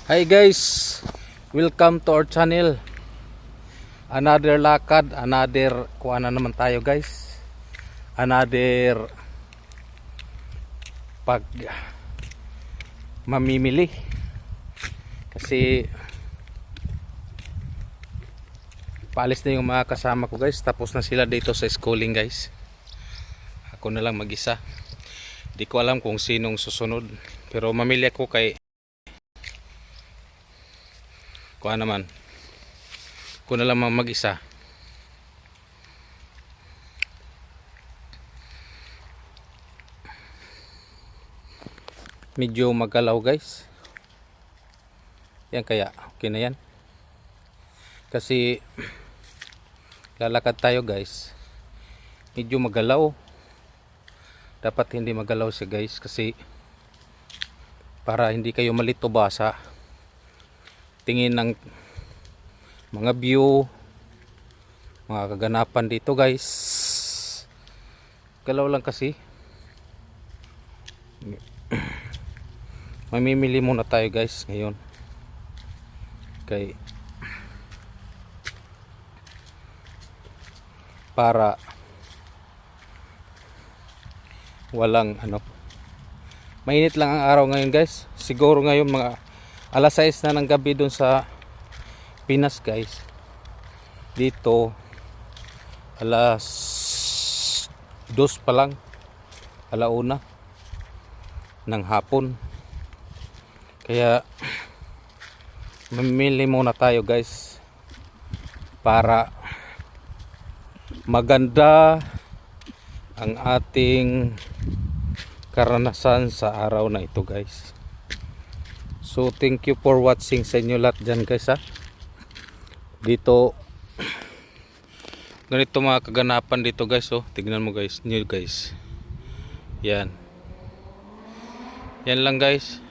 Hi guys, welcome to our channel. Another lakad, another kuha na naman tayo guys. Another pag mamimili. Kasi paalis na yung mga kasama ko guys. Tapos na sila dito sa schooling guys. Ako na lang mag-isa. Di ko alam kung sinong susunod. Pero mamili ako kay kuha naman ko na lang mag-isa. Medyo magalaw guys. Yan kaya okay na yan. Kasi lalakad tayo guys. Medyo magalaw. Dapat hindi magalaw siya guys. Kasi para hindi kayo malito basa. Tingin ng mga view, mga kaganapan dito guys. Galaw lang kasi. Mamimili muna tayo guys ngayon. Okay. Para walang mainit lang ang araw ngayon guys. Siguro ngayon mga alas 6 na ng gabi dun sa Pinas guys. Dito alas 2 pa lang, alauna ng hapon. Kaya mamili muna tayo guys para maganda ang ating karanasan sa araw na ito guys. So thank you for watching sa inyo lahat dyan guys ha. Dito ganito mga kaganapan dito guys. Oh, tignan mo guys, new guys. Yan. Yan lang guys.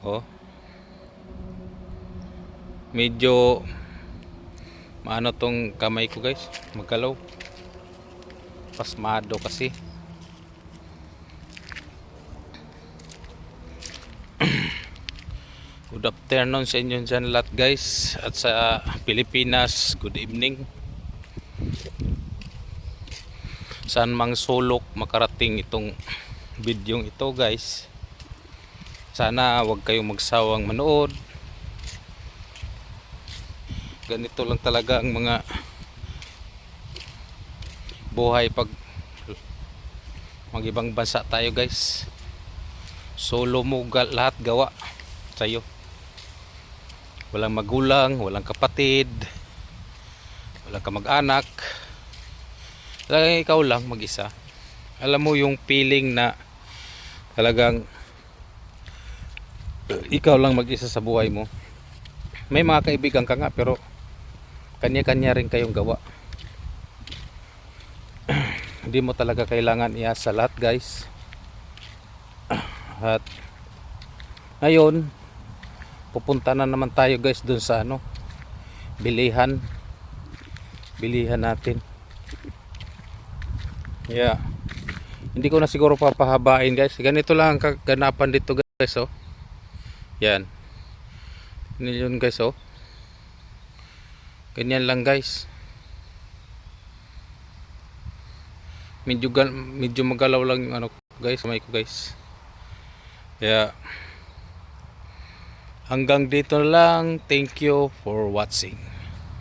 Oh. Medyo maano tong kamay ko guys, magalaw. Pasmado kasi. Good afternoon sa inyo dyan lahat guys. At sa Pilipinas, good evening. Saan mang sulok makarating itong video ito guys. Sana wag kayong magsawang manood. Ganito lang talaga ang mga buhay pag mag-ibang bansa tayo guys. Solo mo lahat gawa sa'yo. Walang magulang, walang kapatid, walang kamag-anak. Talagang ikaw lang mag-isa. Alam mo yung feeling na talagang ikaw lang mag-isa sa buhay mo. May mga kaibigan ka nga pero kanya-kanya rin kayong gawa. Hindi mo talaga kailangan iasa lahat guys. At ngayon pupunta na naman tayo guys dun sa bilihan natin. Yeah. Hindi ko na siguro papahabain guys. Ganito lang ang kaganapan dito guys. Oh. Yan. Yun guys. Oh. Ganyan lang guys. Medyo magalaw lang yung guys, kamay ko guys. Yeah. Hanggang dito lang. Thank you for watching.